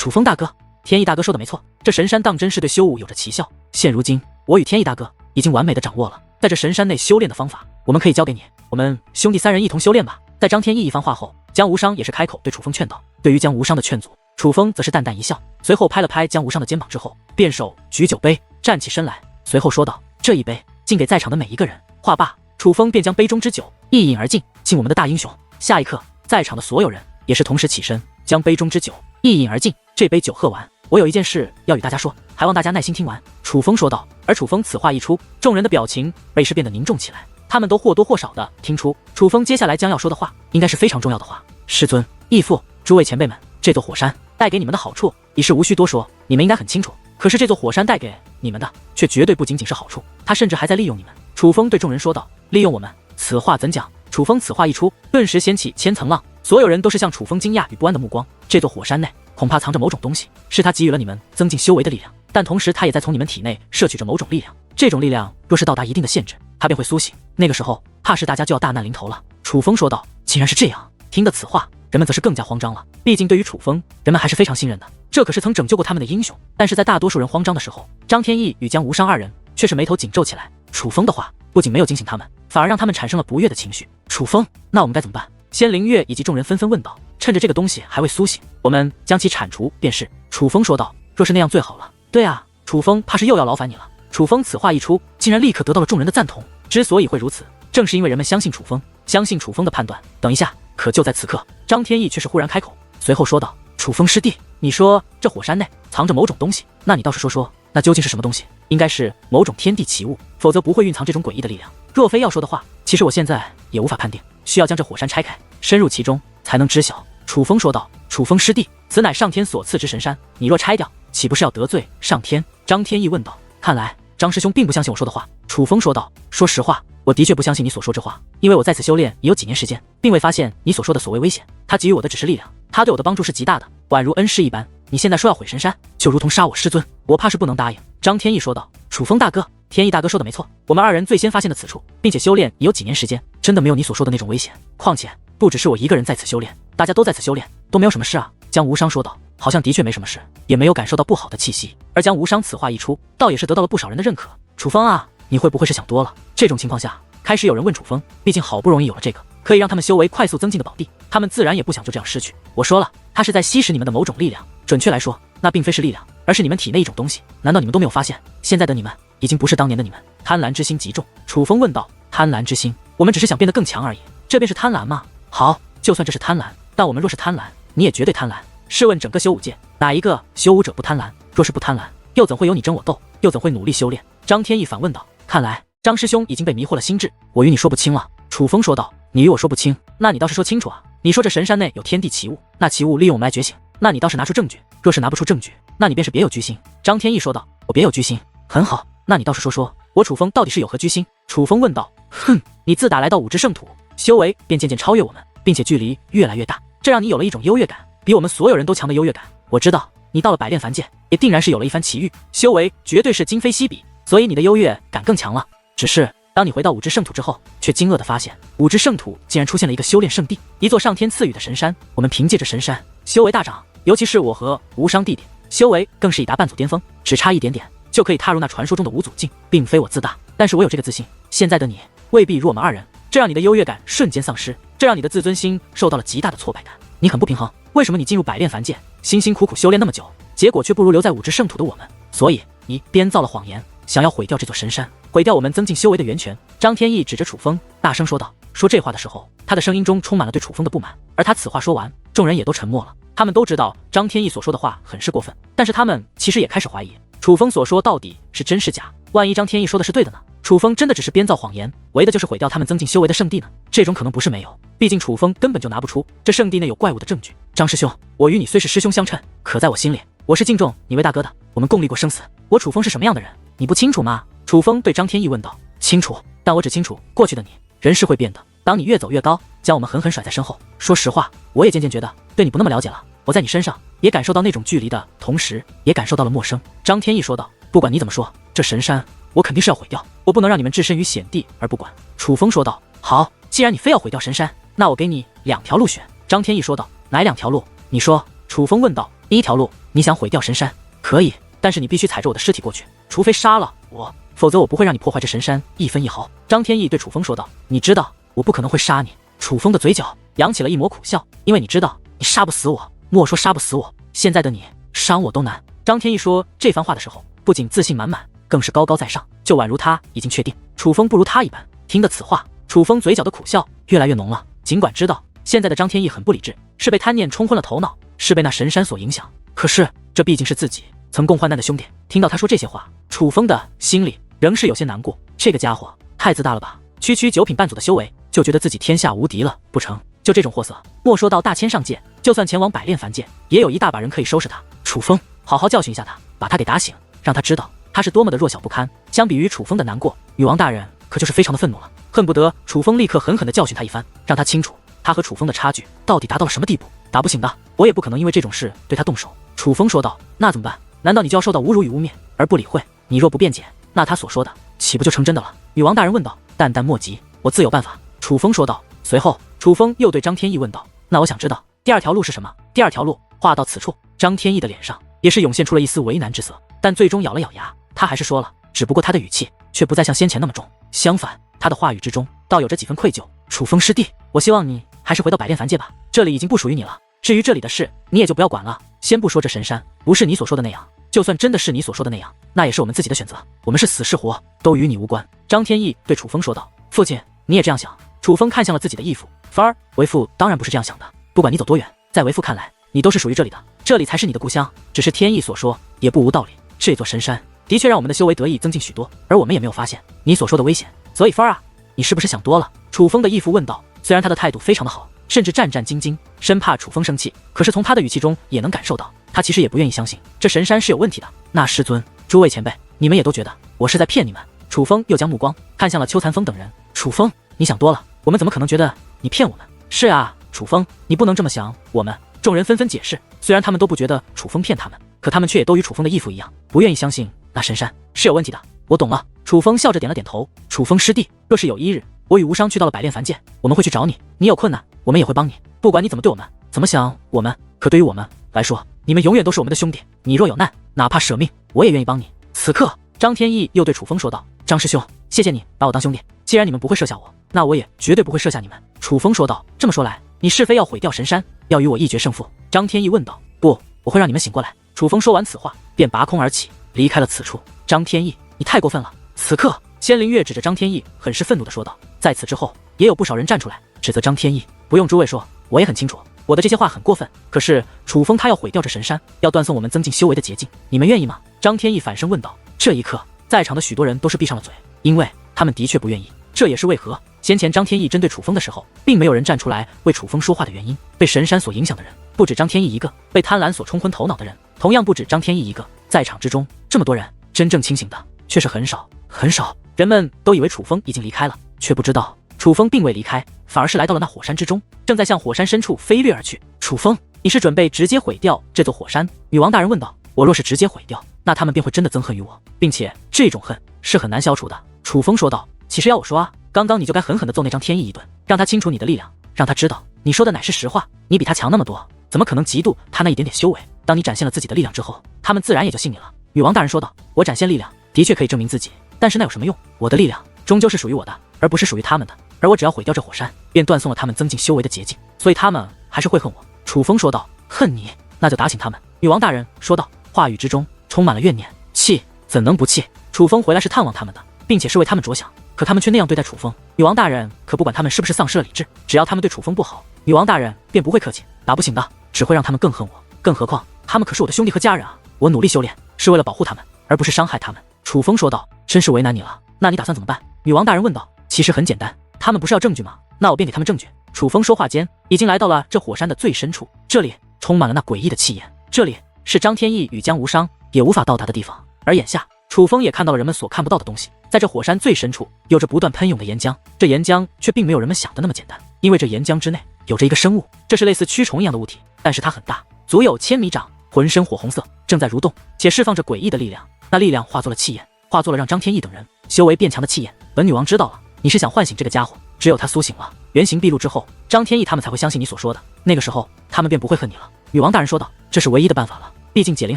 楚风大哥，天意大哥说的没错，这神山当真是对修武有着奇效。现如今，我与天意大哥已经完美的掌握了在这神山内修炼的方法，我们可以交给你，我们兄弟三人一同修炼吧。在张天意一番话后，江无伤也是开口对楚风劝道。对于江无伤的劝阻，楚风则是淡淡一笑，随后拍了拍江无伤的肩膀之后，便手举酒杯，站起身来，随后说道：“这一杯，敬给在场的每一个人。”话罢，楚风便将杯中之酒一饮而尽，敬我们的大英雄。下一刻，在场的所有人也是同时起身，将杯中之酒一饮而尽。这杯酒喝完，我有一件事要与大家说，还望大家耐心听完。楚风说道。而楚风此话一出，众人的表情被是变得凝重起来，他们都或多或少的听出楚风接下来将要说的话应该是非常重要的话。师尊、义父、诸位前辈们，这座火山带给你们的好处已是无需多说，你们应该很清楚。可是这座火山带给你们的却绝对不仅仅是好处，它甚至还在利用你们。楚风对众人说道：“利用我们？此话怎讲？”楚风此话一出，顿时掀起千层浪，所有人都是向楚风惊讶与不安的目光。这座火山内恐怕藏着某种东西，是他给予了你们增进修为的力量，但同时他也在从你们体内摄取着某种力量。这种力量若是到达一定的限制，它便会苏醒，那个时候怕是大家就要大难临头了。楚风说道。既然是这样，听得此话，人们则是更加慌张了。毕竟对于楚风，人们还是非常信任的，这可是曾拯救过他们的英雄。但是在大多数人慌张的时候，张天意与江无伤二人却是眉头紧皱起来。楚风的话不仅没有惊醒他们，反而让他们产生了不悦的情绪。楚风，那我们该怎么办？仙灵月以及众人纷纷问道。趁着这个东西还未苏醒，我们将其铲除便是。楚风说道。若是那样最好了。对啊，楚风怕是又要劳烦你了。楚风此话一出，竟然立刻得到了众人的赞同。之所以会如此，正是因为人们相信楚风，相信楚风的判断。等一下，可就在此刻，张天意却是忽然开口，随后说道：“楚风师弟，你说这火山内藏着某种东西，那你倒是说说，那究竟是什么东西？应该是某种天地奇物，否则不会蕴藏这种诡异的力量。若非要说的话，其实我现在也无法判定，需要将这火山拆开，深入其中才能知晓。”楚风说道。楚风师弟，此乃上天所赐之神山，你若拆掉，岂不是要得罪上天？张天意问道。看来张师兄并不相信我说的话。楚风说道。说实话，我的确不相信你所说之话，因为我在此修炼已有几年时间，并未发现你所说的所谓危险。他给予我的只是力量，他对我的帮助是极大的，宛如恩师一般。你现在说要毁神山，就如同杀我师尊，我怕是不能答应。张天意说道。楚风大哥，天意大哥说的没错，我们二人最先发现的此处，并且修炼已有几年时间，真的没有你所说的那种危险。况且不只是我一个人在此修炼，大家都在此修炼，都没有什么事啊。江无伤说道。好像的确没什么事，也没有感受到不好的气息。而江无伤此话一出，倒也是得到了不少人的认可。楚风啊，你会不会是想多了？这种情况下，开始有人问楚风，毕竟好不容易有了这个可以让他们修为快速增进的宝地，他们自然也不想就这样失去。我说了，他是在吸食你们的某种力量，准确来说，那并非是力量，而是你们体内一种东西。难道你们都没有发现，现在的你们已经不是当年的你们？贪婪之心极重。楚风问道。贪婪之心？我们只是想变得更强而已，这便是贪婪吗？好，就算这是贪婪，但我们若是贪婪，你也绝对贪婪。试问整个修武界，哪一个修武者不贪婪？若是不贪婪，又怎会有你争我斗？又怎会努力修炼？张天意反问道。看来张师兄已经被迷惑了心智，我与你说不清了。楚风说道。你与我说不清，那你倒是说清楚啊！你说这神山内有天地奇物，那奇物利用我们来觉醒，那你倒是拿出证据。若是拿不出证据，那你便是别有居心。张天意说道。我别有居心？很好，那你倒是说说，我楚风到底是有何居心？楚风问道。哼，你自打来到五之圣土，修为便渐渐超越我们，并且距离越来越大，这让你有了一种优越感，比我们所有人都强的优越感。我知道你到了百炼凡界，也定然是有了一番奇遇，修为绝对是今非昔比，所以你的优越感更强了。只是当你回到五之圣土之后，却惊愕地发现，五之圣土竟然出现了一个修炼圣地，一座上天赐予的神山。我们凭借着神山，修为大涨，尤其是我和无伤弟弟，修为更是已达半祖巅峰，只差一点点就可以踏入那传说中的无祖境。并非我自大，但是我有这个自信。现在的你未必如我们二人，这让你的优越感瞬间丧失，这让你的自尊心受到了极大的挫败感。你很不平衡，为什么你进入百炼凡界，辛辛苦苦修炼那么久，结果却不如留在五之圣土的我们？所以你编造了谎言，想要毁掉这座神山，毁掉我们增进修为的源泉。张天意指着楚风大声说道。说这话的时候，他的声音中充满了对楚风的不满。而他此话说完，众人也都沉默了。他们都知道张天意所说的话很是过分，但是他们其实也开始怀疑楚风所说到底是真是假。万一张天意说的是对的呢？楚风真的只是编造谎言，为的就是毁掉他们增进修为的圣地呢？这种可能不是没有，毕竟楚风根本就拿不出这圣地内有怪物的证据。张师兄，我与你虽是师兄相称，可在我心里，我是敬重你为大哥的。我们共历过生死，我楚风是什么样的人，你不清楚吗？楚风对张天意问道。清楚，但我只清楚过去的你，人是会变的。当你越走越高，将我们狠狠甩在身后。说实话，我也渐渐觉得对你不那么了解了。我在你身上也感受到那种距离的同时，也感受到了陌生。张天意说道。不管你怎么说，这神山我肯定是要毁掉，我不能让你们置身于险地而不管。楚风说道。好，既然你非要毁掉神山，那我给你2条路选。张天意说道。哪2条路？你说。楚风问道。第一条路，你想毁掉神山，可以，但是你必须踩着我的尸体过去，除非杀了我，否则我不会让你破坏这神山一分一毫。张天翼对楚风说道：“你知道我不可能会杀你。”楚风的嘴角扬起了一抹苦笑，因为你知道你杀不死我。莫说杀不死我，现在的你伤我都难。张天翼说这番话的时候，不仅自信满满，更是高高在上，就宛如他已经确定楚风不如他一般。听得此话，楚风嘴角的苦笑越来越浓了。尽管知道现在的张天翼很不理智，是被贪念冲昏了头脑，是被那神山所影响，可是这毕竟是自己曾共患难的兄弟。听到他说这些话，楚风的心里仍是有些难过。这个家伙太自大了吧，区区9品半祖的修为就觉得自己天下无敌了，不成？就这种货色，莫说到大千上界，就算前往百炼凡界，也有一大把人可以收拾他。楚风，好好教训一下他，把他给打醒，让他知道他是多么的弱小不堪。相比于楚风的难过，女王大人可就是非常的愤怒了，恨不得楚风立刻狠狠地教训他一番，让他清楚他和楚风的差距到底达到了什么地步。打不醒的，我也不可能因为这种事对他动手。楚风说道：“那怎么办？难道你就要受到侮辱与污蔑而不理会？你若不辩解，那他所说的岂不就成真的了？”女王大人问道。淡淡莫急，我自有办法。楚风说道。随后，楚风又对张天翼问道：“那我想知道第二条路是什么？”第二条路。话到此处，张天翼的脸上也是涌现出了一丝为难之色，但最终咬了咬牙，他还是说了，只不过他的语气却不再像先前那么重，相反，他的话语之中倒有着几分愧疚。楚风师弟，我希望你还是回到百炼凡界吧，这里已经不属于你了。至于这里的事，你也就不要管了。先不说这神山不是你所说的那样，就算真的是你所说的那样，那也是我们自己的选择，我们是死是活都与你无关。张天翼对楚风说道。父亲，你也这样想？楚风看向了自己的义父。凡儿，为父当然不是这样想的，不管你走多远，在为父看来，你都是属于这里的，这里才是你的故乡。只是天意所说也不无道理，这座神山的确让我们的修为得以增进许多，而我们也没有发现你所说的危险。所以凡儿啊，你是不是想多了？楚风的义父问道。虽然他的态度非常的好，甚至战战兢兢，生怕楚风生气，可是从他的语气中也能感受到，他其实也不愿意相信这神山是有问题的。那师尊，诸位前辈，你们也都觉得我是在骗你们？楚风又将目光看向了邱残风等人。楚风，你想多了，我们怎么可能觉得你骗我们？是啊，楚风，你不能这么想。我们众人纷纷解释，虽然他们都不觉得楚风骗他们，可他们却也都与楚风的义父一样，不愿意相信那神山是有问题的。我懂了。楚风笑着点了点头。楚风师弟，若是有一日我与无伤去到了百炼凡界，我们会去找你，你有困难我们也会帮你，不管你怎么对我们，怎么想我们，可对于我们来说，你们永远都是我们的兄弟，你若有难，哪怕舍命我也愿意帮你。此刻张天翼又对楚风说道。张师兄，谢谢你把我当兄弟，既然你们不会设下我，那我也绝对不会设下你们。楚风说道。这么说来，你是非要毁掉神山，要与我一决胜负？张天翼问道。不，我会让你们醒过来。楚风说完此话便拔空而起，离开了此处。张天翼，你太过分了。此刻仙灵月指着张天翼很是愤怒地说道。在此之后，也有不少人站出来指责张天翼。不用诸位说，我也很清楚，我的这些话很过分，可是楚风他要毁掉这神山，要断送我们增进修为的捷径，你们愿意吗？张天翼反身问道。这一刻，在场的许多人都是闭上了嘴，因为他们的确不愿意。这也是为何先前张天翼针对楚风的时候，并没有人站出来为楚风说话的原因。被神山所影响的人不止张天翼一个，被贪婪所冲昏头脑的人同样不止张天翼一个。在场之中这么多人，真正清醒的却是很少很少。人们都以为楚风已经离开了，却不知道楚风并未离开，反而是来到了那火山之中，正在向火山深处飞掠而去。楚风，你是准备直接毁掉这座火山？女王大人问道。我若是直接毁掉，那他们便会真的憎恨于我，并且这种恨是很难消除的。楚风说道。其实要我说啊，刚刚你就该狠狠地揍那张天翼一顿，让他清楚你的力量，让他知道你说的乃是实话，你比他强那么多，怎么可能嫉妒他那一点点修为？当你展现了自己的力量之后，他们自然也就信你了。女王大人说道。我展现力量的确可以证明自己，但是那有什么用？我的力量终究是属于我的，而不是属于他们的，而我只要毁掉这火山，便断送了他们增进修为的捷径，所以他们还是会恨我。楚风说道。恨你？那就打醒他们。女王大人说道，话语之中充满了怨念。气？怎能不气？楚风回来是探望他们的，并且是为他们着想，可他们却那样对待楚风。女王大人可不管他们是不是丧失了理智，只要他们对楚风不好，女王大人便不会客气。打不醒的，只会让他们更恨我，更何况他们可是我的兄弟和家人啊！我努力修炼是为了保护他们，而不是伤害他们。楚风说道。真是为难你了，那你打算怎么办？女王大人问道。其实很简单，他们不是要证据吗？那我便给他们证据。楚风说话间，已经来到了这火山的最深处，这里充满了那诡异的气焰，这里是张天翼与江无伤也无法到达的地方。而眼下，楚风也看到了人们所看不到的东西，在这火山最深处，有着不断喷涌的岩浆，这岩浆却并没有人们想的那么简单，因为这岩浆之内有着一个生物，这是类似蛆虫一样的物体，但是它很大，足有1000米长，浑身火红色，正在蠕动，且释放着诡异的力量。那力量化作了气焰，化作了让张天翼等人修为变强的气焰。本女王知道了，你是想唤醒这个家伙，只有他苏醒了，原形毕露之后，张天翼他们才会相信你所说的，那个时候他们便不会恨你了。女王大人说道：“这是唯一的办法了，毕竟解铃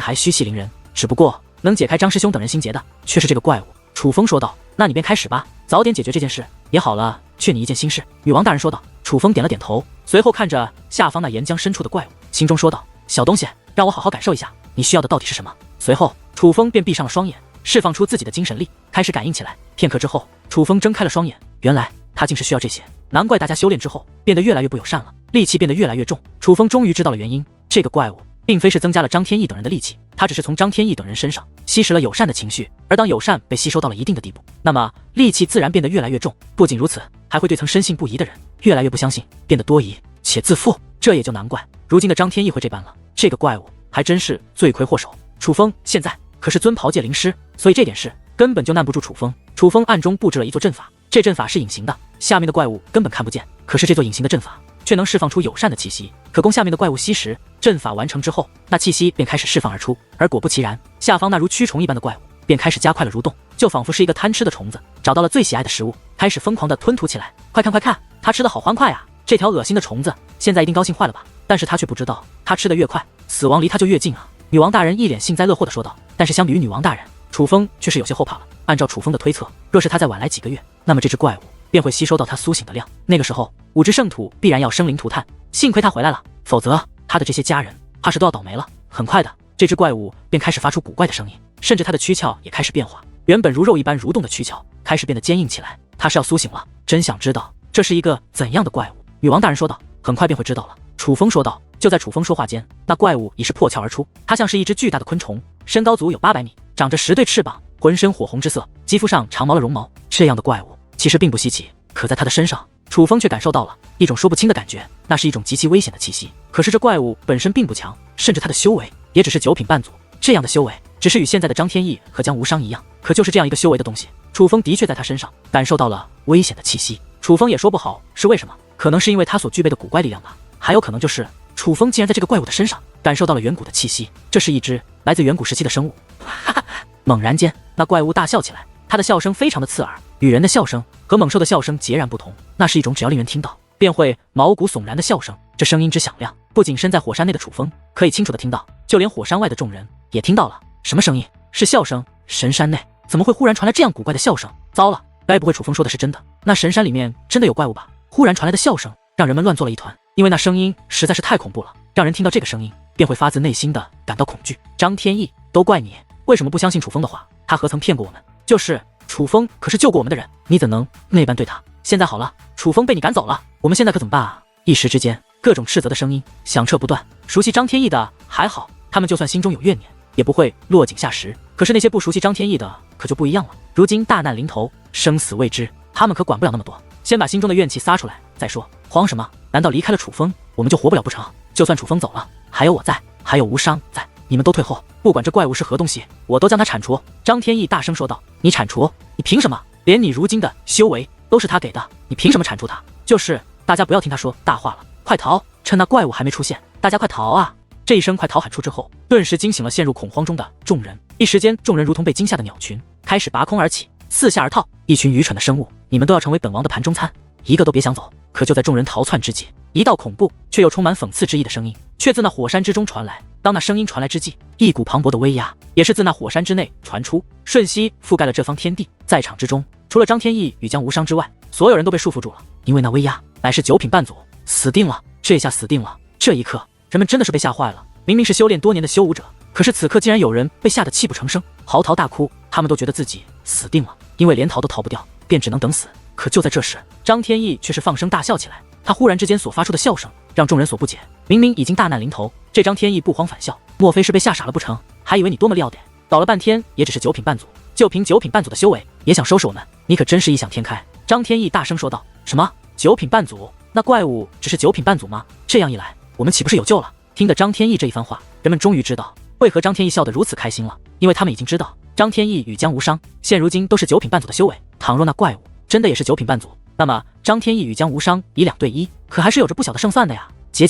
还须系铃人。只不过能解开张师兄等人心结的，却是这个怪物。”楚风说道：“那你便开始吧，早点解决这件事也好了。劝你一件心事。”女王大人说道。楚风点了点头，随后看着下方那岩浆深处的怪物，心中说道：“小东西，让我好好感受一下，你需要的到底是什么？”随后，楚风便闭上了双眼，释放出自己的精神力，开始感应起来。片刻之后，楚风睁开了双眼，原来他竟是需要这些，难怪大家修炼之后变得越来越不友善了，戾气变得越来越重。楚风终于知道了原因，这个怪物并非是增加了张天翼等人的戾气，他只是从张天翼等人身上吸食了友善的情绪，而当友善被吸收到了一定的地步，那么戾气自然变得越来越重。不仅如此，还会对曾深信不疑的人越来越不相信，变得多疑且自负。这也就难怪如今的张天翼会这般了。这个怪物还真是罪魁祸首。楚风现在可是尊庖界灵师，所以这点事根本就难不住楚风。楚风暗中布置了一座阵法，这阵法是隐形的，下面的怪物根本看不见。可是这座隐形的阵法却能释放出友善的气息，可供下面的怪物吸食。阵法完成之后，那气息便开始释放而出，而果不其然，下方那如蛆虫一般的怪物便开始加快了蠕动，就仿佛是一个贪吃的虫子找到了最喜爱的食物，开始疯狂地吞吐起来。快看快看，它吃得好欢快啊！这条恶心的虫子现在一定高兴坏了吧？但是他却不知道，他吃得越快，死亡离他就越近啊！女王大人一脸幸灾乐祸地说道。但是相比于女王大人，楚风却是有些后怕了。按照楚风的推测，若是他再晚来几个月，那么这只怪物便会吸收到他苏醒的量，那个时候5只圣土必然要生灵涂炭。幸亏他回来了，否则他的这些家人怕是都要倒霉了。很快的，这只怪物便开始发出古怪的声音，甚至他的躯壳也开始变化，原本如肉一般蠕动的躯壳开始变得坚硬起来。他是要苏醒了，真想知道这是一个怎样的怪物。女王大人说道。很快便会知道了，楚风说道。就在楚风说话间，那怪物已是破壳而出，它像是一只巨大的昆虫，身高足有800米，长着10对翅膀，浑身火红之色，肌肤上长毛了绒毛。这样的怪物其实并不稀奇，可在它的身上，楚风却感受到了一种说不清的感觉，那是一种极其危险的气息。可是这怪物本身并不强，甚至它的修为也只是9品半祖，这样的修为只是与现在的张天翼和江无伤一样。可就是这样一个修为的东西，楚风的确在他身上感受到了危险的气息。楚风也说不好是为什么，可能是因为他所具备的古怪力量吧，还有可能就是楚风竟然在这个怪物的身上感受到了远古的气息，这是一只来自远古时期的生物。哈哈！猛然间，那怪物大笑起来，他的笑声非常的刺耳，与人的笑声和猛兽的笑声截然不同，那是一种只要令人听到便会毛骨悚然的笑声。这声音之响亮，不仅身在火山内的楚风可以清楚的听到，就连火山外的众人也听到了。什么声音？是笑声。神山内怎么会忽然传来这样古怪的笑声？糟了，该不会楚风说的是真的？那神山里面真的有怪物吧？忽然传来的笑声让人们乱作了一团，因为那声音实在是太恐怖了，让人听到这个声音便会发自内心的感到恐惧。张天翼，都怪你，为什么不相信楚风的话？他何曾骗过我们？就是楚风可是救过我们的人，你怎能那般对他？现在好了，楚风被你赶走了，我们现在可怎么办啊？一时之间，各种斥责的声音响彻不断。熟悉张天翼的还好，他们就算心中有怨念，也不会落井下石。可是那些不熟悉张天翼的可就不一样了，如今大难临头，生死未知，他们可管不了那么多，先把心中的怨气撒出来再说。慌什么？难道离开了楚风，我们就活不了不成？就算楚风走了，还有我在，还有无伤在，你们都退后，不管这怪物是何东西，我都将它铲除。张天翼大声说道。你铲除？你凭什么？连你如今的修为都是他给的，你凭什么铲除他？就是大家不要听他说大话了，快逃！趁那怪物还没出现，大家快逃啊！这一声快逃喊出之后，顿时惊醒了陷入恐慌中的众人。一时间，众人如同被惊吓的鸟群，开始拔空而起，四下而逃。一群愚蠢的生物，你们都要成为本王的盘中餐，一个都别想走！可就在众人逃窜之际，一道恐怖却又充满讽刺之意的声音却自那火山之中传来。当那声音传来之际，一股磅礴的威压也是自那火山之内传出，瞬息覆盖了这方天地。在场之中，除了张天翼与江无伤之外，所有人都被束缚住了，因为那威压乃是9品半祖，死定了！这下死定了！这一刻，人们真的是被吓坏了。明明是修炼多年的修武者，可是此刻竟然有人被吓得泣不成声，嚎啕大哭。他们都觉得自己死定了，因为连逃都逃不掉，便只能等死。可就在这时，张天翼却是放声大笑起来。他忽然之间所发出的笑声让众人所不解，明明已经大难临头，这张天翼不慌反笑，莫非是被吓傻了不成？还以为你多么撂点，搞了半天也只是9品半祖，就凭9品半祖的修为也想收拾我们？你可真是异想天开！张天翼大声说道。什么9品半祖？那怪物只是9品半祖吗？这样一来，我们岂不是有救了？听得张天翼这一番话，人们终于知道为何张天翼笑得如此开心了，因为他们已经知道张天翼与江无伤现如今都是9品半祖的修为，倘若那怪物真的也是9品半祖，那么张天翼与江无伤以2对1，可还是有着不小的胜算的呀！结，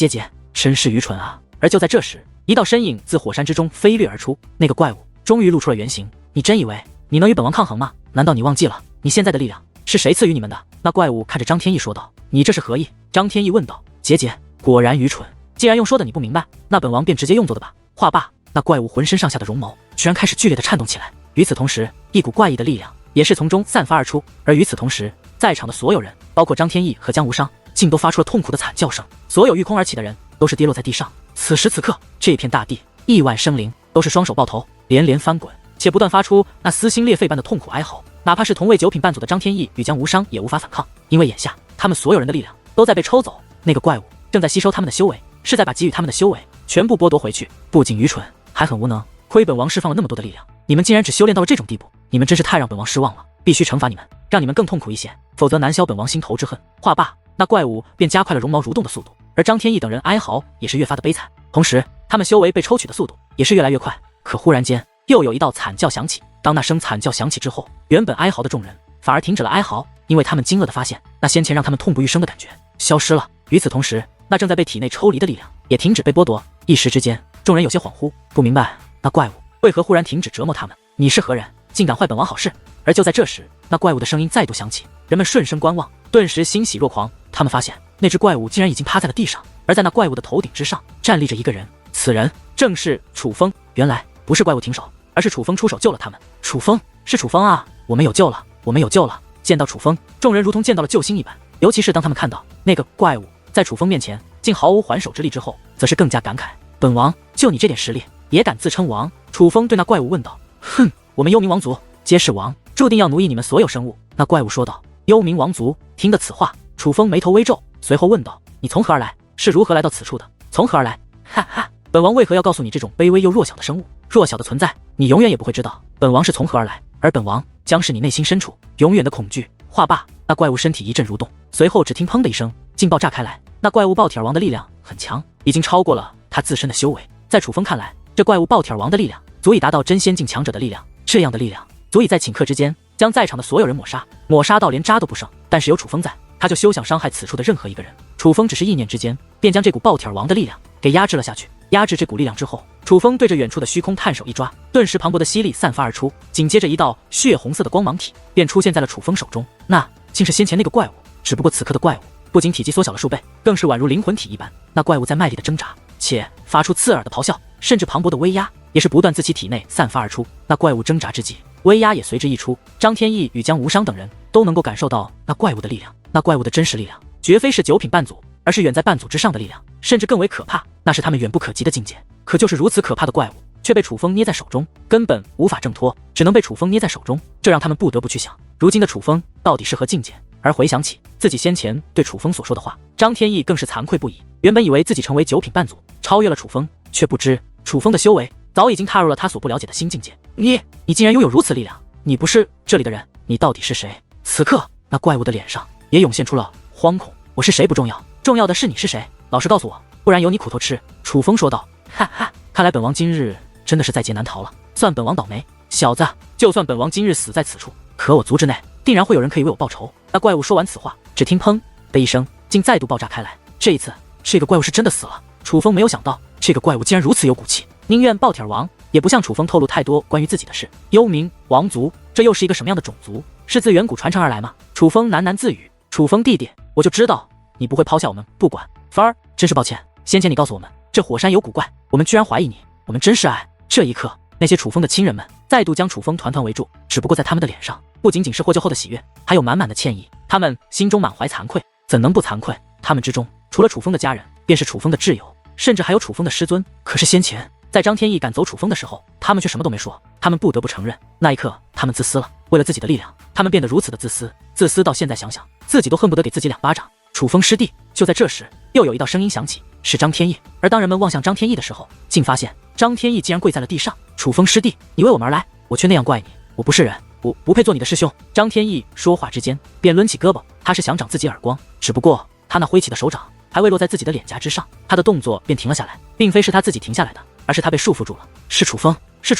真是愚蠢啊！而就在这时，一道身影自火山之中飞掠而出，那个怪物终于露出了原形。你真以为你能与本王抗衡吗？难道你忘记了你现在的力量是谁赐予你们的？那怪物看着张天翼说道。你这是何意？张天翼问道。结，果然愚蠢，既然用说的你不明白，那本王便直接用做的吧。话罢，那怪物浑身上下的绒毛居然开始剧烈的颤动起来。与此同时，一股怪异的力量也是从中散发而出。而与此同时，在场的所有人，包括张天翼和江无伤，竟都发出了痛苦的惨叫声。所有御空而起的人都是跌落在地上。此时此刻，这片大地亿万生灵都是双手抱头，连连翻滚，且不断发出那撕心裂肺般的痛苦哀嚎。哪怕是同为九品半祖的张天翼与江无伤也无法反抗，因为眼下他们所有人的力量都在被抽走。那个怪物正在吸收他们的修为，是在把给予他们的修为全部剥夺回去。不仅愚蠢，还很无能。亏本王释放了那么多的力量，你们竟然只修炼到了这种地步，你们真是太让本王失望了。必须惩罚你们，让你们更痛苦一些，否则难消本王心头之恨。话罢，那怪物便加快了绒毛蠕动的速度，而张天翼等人哀嚎也是越发的悲惨，同时他们修为被抽取的速度也是越来越快。可忽然间，又有一道惨叫响起。当那声惨叫响起之后，原本哀嚎的众人反而停止了哀嚎，因为他们惊愕地发现，那先前让他们痛不欲生的感觉消失了。与此同时，那正在被体内抽离的力量也停止被剥夺。一时之间，众人有些恍惚，不明白那怪物为何忽然停止折磨他们。你是何人，竟敢坏本王好事？而就在这时，那怪物的声音再度响起，人们顺声观望，顿时欣喜若狂。他们发现那只怪物竟然已经趴在了地上，而在那怪物的头顶之上站立着一个人，此人正是楚风。原来不是怪物停手，而是楚风出手救了他们。楚风，是楚风啊！我们有救了，我们有救了！见到楚风，众人如同见到了救星一般。尤其是当他们看到那个怪物在楚风面前竟毫无还手之力之后，则是更加感慨。本王就你这点实力，也敢自称王？楚风对那怪物问道。哼，我们幽冥王族皆是王，注定要奴役你们所有生物。那怪物说道。幽冥王族听得此话，楚风眉头微皱，随后问道：你从何而来？是如何来到此处的？从何而来？哈哈，本王为何要告诉你这种卑微又弱小的生物？弱小的存在，你永远也不会知道本王是从何而来，而本王将是你内心深处永远的恐惧。话罢，那怪物身体一阵蠕动，随后只听砰的一声，竟爆炸开来。那怪物暴铁王的力量很强，已经超过了他自身的修为。在楚风看来，这怪物暴铁王的力量足以达到真仙境强者的力量，这样的力量足以在顷刻之间将在场的所有人抹杀到连渣都不剩。但是有楚风在，他就休想伤害此处的任何一个人。楚风只是意念之间，便将这股暴铁王的力量给压制了下去。压制这股力量之后，楚风对着远处的虚空探手一抓，顿时磅礴的吸力散发而出，紧接着一道血红色的光芒体便出现在了楚风手中。那竟是先前那个怪物，只不过此刻的怪物不仅体积缩小了数倍，更是宛如灵魂体一般。那怪物在卖力的挣扎，且发出刺耳的咆哮，甚至磅礴的威压也是不断自其体内散发而出。那怪物挣扎之际，威压也随之溢出。张天翼与江无伤等人都能够感受到那怪物的力量。那怪物的真实力量绝非是九品半祖，而是远在半祖之上的力量，甚至更为可怕，那是他们远不可及的境界。可就是如此可怕的怪物，却被楚风捏在手中，根本无法挣脱，只能被楚风捏在手中。这让他们不得不去想，如今的楚风到底是何境界？而回想起自己先前对楚风所说的话，张天翼更是惭愧不已。原本以为自己成为九品半祖，超越了楚风，却不知楚风的修为早已经踏入了他所不了解的新境界。你竟然拥有如此力量！你不是这里的人，你到底是谁？此刻，那怪物的脸上也涌现出了惶恐。我是谁不重要，重要的是你是谁，老实告诉我，不然有你苦头吃。楚风说道。哈哈，看来本王今日真的是在劫难逃了，算本王倒霉。小子，就算本王今日死在此处，可我族之内定然会有人可以为我报仇。那怪物说完此话，只听砰的一声，竟再度爆炸开来。这一次，这个怪物是真的死了。楚风没有想到，这个怪物竟然如此有骨气。宁愿暴铁王也不向楚风透露太多关于自己的事。幽冥王族，这又是一个什么样的种族？是自远古传承而来吗？楚风喃喃自语。楚风弟弟，我就知道你不会抛下我们不管。凡儿，真是抱歉，先前你告诉我们这火山有古怪，我们居然怀疑你，我们真是爱。这一刻，那些楚风的亲人们再度将楚风团团围住，只不过在他们的脸上不仅仅是获救后的喜悦，还有满满的歉意。他们心中满怀惭愧，怎能不惭愧？他们之中除了楚风的家人，便是楚风的挚友，甚至还有楚风的师尊。可是先前在张天翼赶走楚风的时候，他们却什么都没说。他们不得不承认，那一刻他们自私了，为了自己的力量，他们变得如此的自私，自私到现在想想自己都恨不得给自己2巴掌。楚风师弟，就在这时，又有一道声音响起，是张天翼。而当人们望向张天翼的时候，竟发现张天翼竟然跪在了地上。楚风师弟，你为我们而来，我却那样怪你，我不是人，我不配做你的师兄。张天翼说话之间便抡起胳膊，他是想掌自己耳光，只不过他那挥起的手掌还未落在自己的脸颊之上，他的动作便停了下来，并非是他自己停下来的，而是他被束缚住了。是楚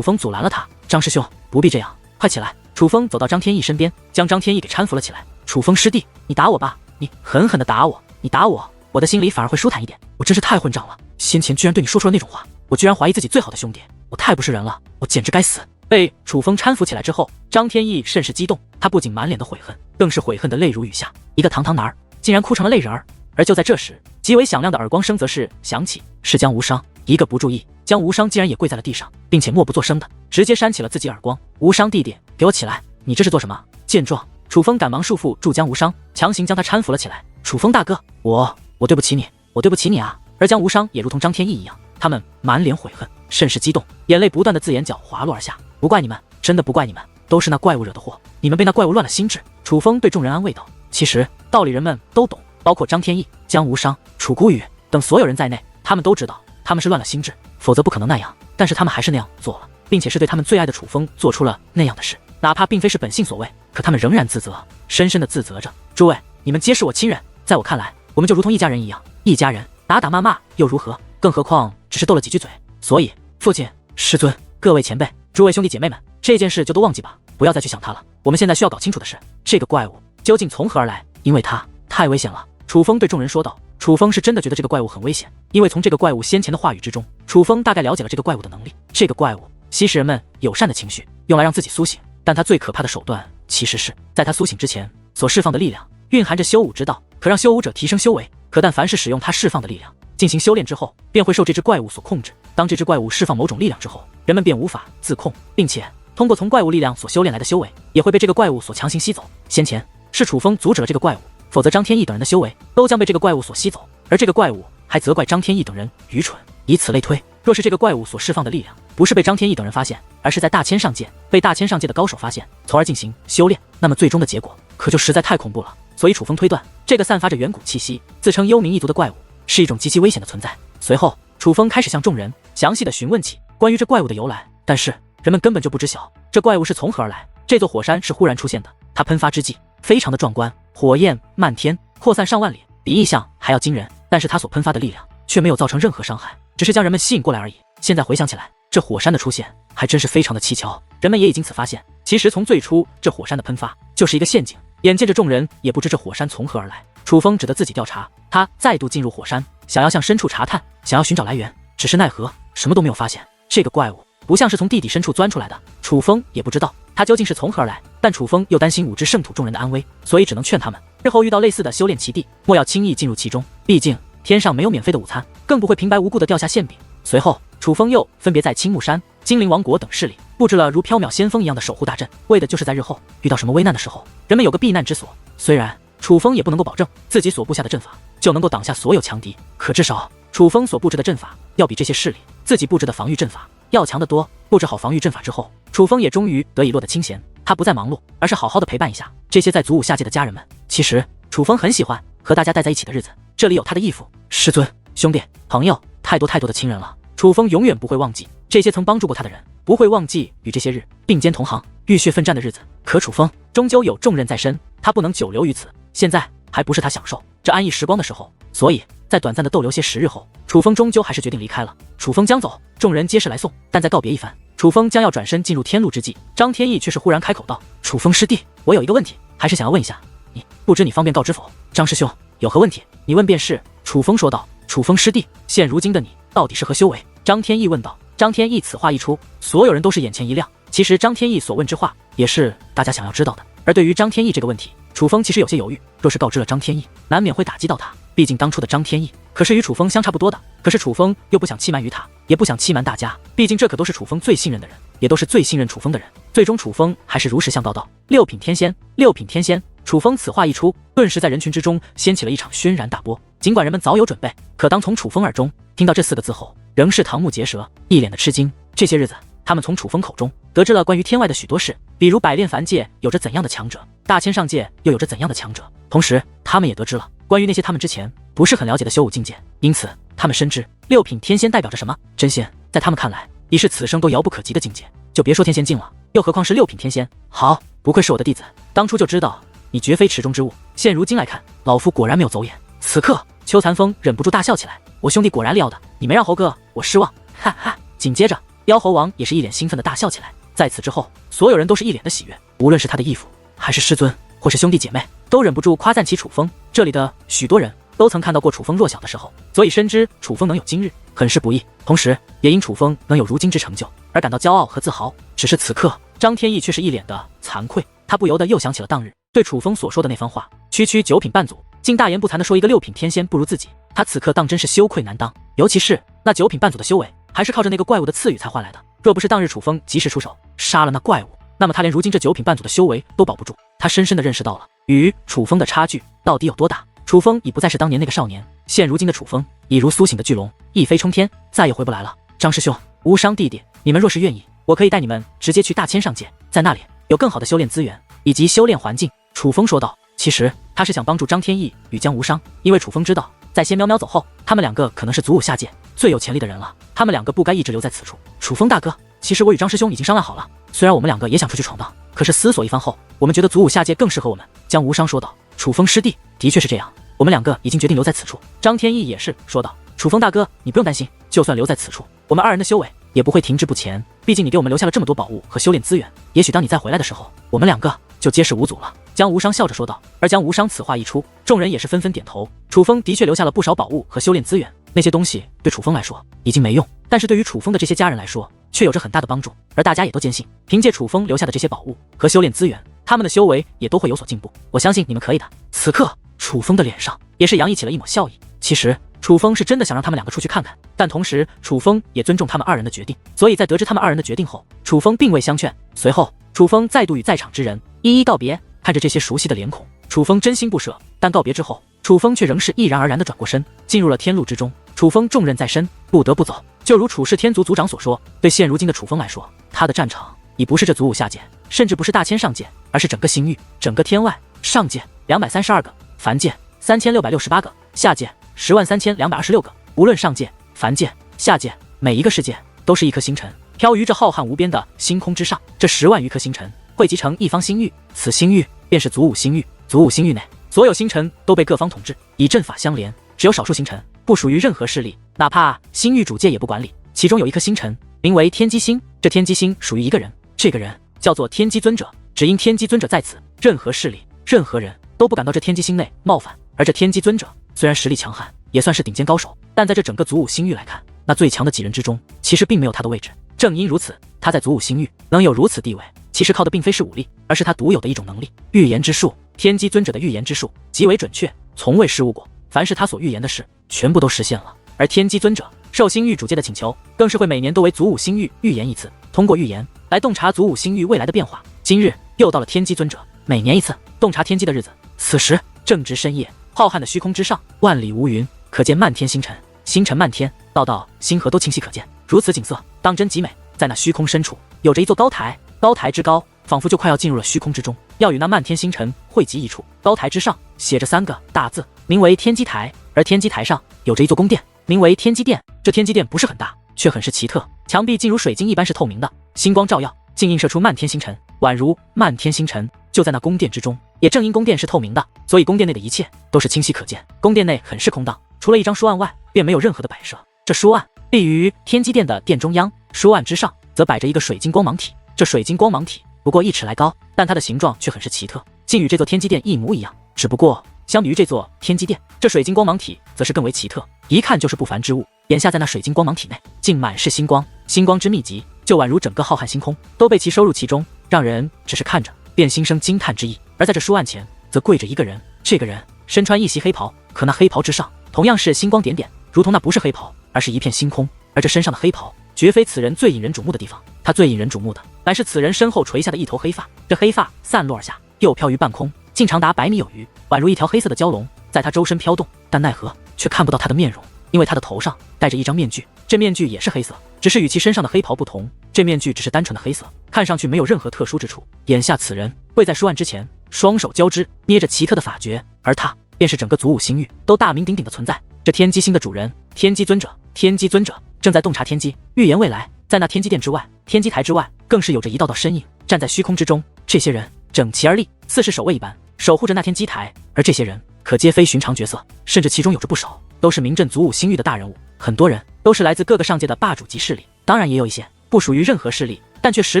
风阻拦了他。张师兄，不必这样，快起来。楚风走到张天翼身边，将张天翼给搀扶了起来。楚风师弟，你打我吧，你狠狠地打我，你打我，我的心里反而会舒坦一点。我真是太混账了，先前居然对你说出了那种话，我居然怀疑自己最好的兄弟，我太不是人了，我简直该死。被楚风搀扶起来之后，张天翼甚是激动，他不仅满脸的悔恨，更是悔恨的泪如雨下。一个堂堂男儿竟然哭成了泪人儿。而就在这时，极为响亮的耳光声则是响起，是江无伤。一个不注意，江无伤竟然也跪在了地上，并且默不作声的直接扇起了自己耳光。无伤弟弟，给我起来！你这是做什么？见状，楚风赶忙束缚住江无伤，强行将他搀扶了起来。楚风大哥，我对不起你，我对不起你啊！而江无伤也如同张天翼一样，他们满脸悔恨，甚是激动，眼泪不断的自眼角滑落而下。不怪你们，真的不怪你们，都是那怪物惹的祸，你们被那怪物乱了心智。楚风对众人安慰道：“其实道理人们都懂，包括张天翼、江无伤、楚孤羽等所有人在内，他们都知道他们是乱了心智，否则不可能那样。但是他们还是那样做了，并且是对他们最爱的楚风做出了那样的事，哪怕并非是本性所为，可他们仍然自责，深深的自责着。诸位，你们皆是我亲人，在我看来，我们就如同一家人一样，一家人打打骂骂又如何？更何况只是斗了几句嘴。所以，父亲、师尊、各位前辈、诸位兄弟姐妹们，这件事就都忘记吧，不要再去想它了。我们现在需要搞清楚的是，这个怪物究竟从何而来？因为它太危险了。”楚风对众人说道。楚风是真的觉得这个怪物很危险，因为从这个怪物先前的话语之中，楚风大概了解了这个怪物的能力。这个怪物吸食人们友善的情绪，用来让自己苏醒。但它最可怕的手段，其实是在它苏醒之前所释放的力量，蕴含着修武之道，可让修武者提升修为。可但凡是使用它释放的力量进行修炼之后，便会受这只怪物所控制。当这只怪物释放某种力量之后，人们便无法自控，并且通过从怪物力量所修炼来的修为，也会被这个怪物所强行吸走。先前是楚风阻止了这个怪物，否则张天翼等人的修为都将被这个怪物所吸走，而这个怪物还责怪张天翼等人愚蠢。以此类推，若是这个怪物所释放的力量不是被张天翼等人发现，而是在大千上界被大千上界的高手发现，从而进行修炼，那么最终的结果可就实在太恐怖了。所以楚风推断，这个散发着远古气息、自称幽冥一族的怪物是一种极其危险的存在。随后，楚风开始向众人详细的询问起关于这怪物的由来，但是人们根本就不知晓这怪物是从何而来。这座火山是忽然出现的，它喷发之际非常的壮观，火焰漫天，扩散上万里，比异象还要惊人。但是它所喷发的力量却没有造成任何伤害，只是将人们吸引过来而已。现在回想起来，这火山的出现还真是非常的蹊跷。人们也已经此发现，其实从最初这火山的喷发就是一个陷阱。眼见着众人也不知这火山从何而来，楚风只得自己调查。他再度进入火山，想要向深处查探，想要寻找来源，只是奈何什么都没有发现。这个怪物不像是从地底深处钻出来的，楚风也不知道它究竟是从何而来。但楚风又担心武之圣土众人的安危，所以只能劝他们日后遇到类似的修炼奇地，莫要轻易进入其中，毕竟天上没有免费的午餐，更不会平白无故的掉下馅饼。随后楚风又分别在青木山、精灵王国等势力布置了如缥缈先锋一样的守护大阵，为的就是在日后遇到什么危难的时候，人们有个避难之所。虽然楚风也不能够保证自己所布下的阵法就能够挡下所有强敌，可至少楚风所布置的阵法要比这些势力自己布置的防御阵法要强得多。布置好防御阵法之后，楚风也终于得以落得清闲，他不再忙碌，而是好好的陪伴一下这些在祖武下界的家人们。其实楚风很喜欢和大家待在一起的日子，这里有他的义父、师尊、兄弟、朋友，太多太多的亲人了。楚风永远不会忘记这些曾帮助过他的人，不会忘记与这些日并肩同行、浴血奋战的日子。可楚风终究有重任在身，他不能久留于此，现在还不是他享受这安逸时光的时候，所以在短暂的逗留些时日后，楚风终究还是决定离开了。楚风将走，众人皆是来送，但在告别一番，楚风将要转身进入天路之际，张天翼却是忽然开口道：“楚风师弟，我有一个问题，还是想要问一下你，不知你方便告知否？”张师兄，有何问题？你问便是。楚风说道。楚风师弟，现如今的你到底是何修为？张天翼问道。张天翼此话一出，所有人都是眼前一亮。其实张天翼所问之话，也是大家想要知道的。而对于张天翼这个问题，楚风其实有些犹豫，若是告知了张天翼，难免会打击到他。毕竟当初的张天翼可是与楚风相差不多的，可是楚风又不想欺瞒于他，也不想欺瞒大家，毕竟这可都是楚风最信任的人，也都是最信任楚风的人。最终楚风还是如实向道道：“六品天仙，六品天仙。”楚风此话一出，顿时在人群之中掀起了一场轩然大波。尽管人们早有准备，可当从楚风耳中听到这4个字后，仍是瞠目结舌，一脸的吃惊。这些日子，他们从楚风口中得知了关于天外的许多事，比如百炼凡界有着怎样的强者，大千上界又有着怎样的强者。同时，他们也得知了关于那些他们之前不是很了解的修武境界，因此他们深知六品天仙代表着什么。真仙在他们看来已是此生都遥不可及的境界，就别说天仙境了，又何况是六品天仙。好，不愧是我的弟子，当初就知道你绝非池中之物，现如今来看，老夫果然没有走眼。此刻，邱残风忍不住大笑起来，我兄弟果然料的，你没让猴哥我失望，哈哈。紧接着，妖猴王也是一脸兴奋的大笑起来。在此之后，所有人都是一脸的喜悦，无论是他的义父，还是师尊，或是兄弟姐妹，都忍不住夸赞起楚风。这里的许多人都曾看到过楚风弱小的时候，所以深知楚风能有今日，很是不易，同时也因楚风能有如今之成就而感到骄傲和自豪。只是此刻，张天翼却是一脸的惭愧，他不由得又想起了当日对楚风所说的那番话：区区9品半祖，竟大言不惭地说一个6品天仙不如自己，他此刻当真是羞愧难当。尤其是那9品半祖的修为，还是靠着那个怪物的赐予才换来的。若不是当日楚风及时出手杀了那怪物，那么他连如今这9品半祖的修为都保不住。他深深地认识到了与楚风的差距到底有多大。楚风已不再是当年那个少年，现如今的楚风已如苏醒的巨龙，一飞冲天，再也回不来了。张师兄，无伤弟弟，你们若是愿意，我可以带你们直接去大千上界，在那里有更好的修炼资源以及修炼环境。楚风说道。其实他是想帮助张天翼与江无伤，因为楚风知道在仙喵喵走后，他们两个可能是祖武下界最有潜力的人了，他们两个不该一直留在此处。楚风大哥，其实我与张师兄已经商量好了，虽然我们两个也想出去闯荡，可是思索一番后，我们觉得祖武下界更适合我们。江无伤说道。楚风师弟，的确是这样，我们两个已经决定留在此处。张天翼也是说道。楚风大哥，你不用担心，就算留在此处，我们2人的修为也不会停滞不前，毕竟你给我们留下了这么多宝物和修炼资源，也许当你再回来的时候，我们两个就皆是无阻了。江无伤笑着说道。而江无伤此话一出，众人也是纷纷点头。楚风的确留下了不少宝物和修炼资源，那些东西对楚风来说已经没用，但是对于楚风的这些家人来说却有着很大的帮助，而大家也都坚信，凭借楚风留下的这些宝物和修炼资源，他们的修为也都会有所进步。我相信你们可以的。此刻楚风的脸上也是洋溢起了一抹笑意。其实楚风是真的想让他们两个出去看看，但同时楚风也尊重他们2人的决定，所以在得知他们2人的决定后，楚风并未相劝。随后楚风再度与在场之人一一告别，看着这些熟悉的脸孔，楚风真心不舍。但告别之后，楚风却仍是毅然而然地转过身，进入了天路之中。楚风重任在身，不得不走。就如楚氏天族族长所说，对现如今的楚风来说，他的战场已不是这祖武下界，甚至不是大千上界，而是整个星域，整个天外。上界232个，凡界3668个，下界103226个。无论上界、凡界、下界，每一个世界都是一颗星辰，飘于这浩瀚无边的星空之上。这10万余颗星辰汇集成一方星域，此星域便是祖武星域。祖武星域内所有星辰都被各方统治，以阵法相连，只有少数星辰不属于任何势力，哪怕星域主界也不管理。其中有一颗星辰名为天机星，这天机星属于一个人，这个人叫做天机尊者。只因天机尊者在此，任何势力、任何人都不敢到这天机星内冒犯。而这天机尊者虽然实力强悍，也算是顶尖高手，但在这整个祖武星域来看，那最强的几人之中，其实并没有他的位置。正因如此，他在祖武星域能有如此地位，其实靠的并非是武力，而是他独有的一种能力——预言之术。天机尊者的预言之术极为准确，从未失误过，凡是他所预言的事，全部都实现了。而天机尊者受星域主界的请求，更是会每年都为祖武星域预言一次，通过预言来洞察祖武星域未来的变化。今日又到了天机尊者每年一次洞察天机的日子，此时正值深夜，浩瀚的虚空之上，万里无云，可见漫天星辰，星辰漫天，道道星河都清晰可见。如此景色当真极美。在那虚空深处，有着一座高台，高台之高，仿佛就快要进入了虚空之中，要与那漫天星辰汇集一处。高台之上写着3个大字，名为天机台。而天机台上有着一座宫殿，名为天机殿。这天机殿不是很大，却很是奇特，墙壁竟如水晶一般是透明的，星光照耀，竟映射出漫天星辰，宛如漫天星辰就在那宫殿之中。也正因宫殿是透明的，所以宫殿内的一切都是清晰可见。宫殿内很是空荡，除了一张书案外，便没有任何的摆设。这书案立于天机殿的殿中央，书案之上则摆着一个水晶光芒体。这水晶光芒体不过1尺来高，但它的形状却很是奇特，竟与这座天机殿一模一样。只不过相比于这座天机殿，这水晶光芒体则是更为奇特，一看就是不凡之物。眼下在那水晶光芒体内，竟满是星光，星光之密集，就宛如整个浩瀚星空都被其收入其中，让人只是看着便心生惊叹之意。而在这书案前，则跪着一个人，这个人身穿一袭黑袍，可那黑袍之上同样是星光点点，如同那不是黑袍，而是一片星空。而这身上的黑袍绝非此人最引人瞩目的地方，他最引人瞩目的乃是此人身后垂下的一头黑发。这黑发散落而下，又飘于半空，竟长达100米有余，宛如一条黑色的蛟龙在他周身飘动。但奈何却看不到他的面容，因为他的头上戴着一张面具，这面具也是黑色，只是与其身上的黑袍不同，这面具只是单纯的黑色，看上去没有任何特殊之处。眼下此人跪在书案之前，双手交织，捏着奇特的法诀，而他便是整个祖武星域都大名鼎鼎的存在，这天机星的主人天机尊者。天机尊者正在洞察天机，预言未来。在那天机殿之外，天机台之外，更是有着一道道身影站在虚空之中。这些人整齐而立，似是守卫一般，守护着那天机台。而这些人可皆非寻常角色，甚至其中有着不少都是名震祖武星域的大人物，很多人都是来自各个上界的霸主级势力，当然也有一些不属于任何势力，但却实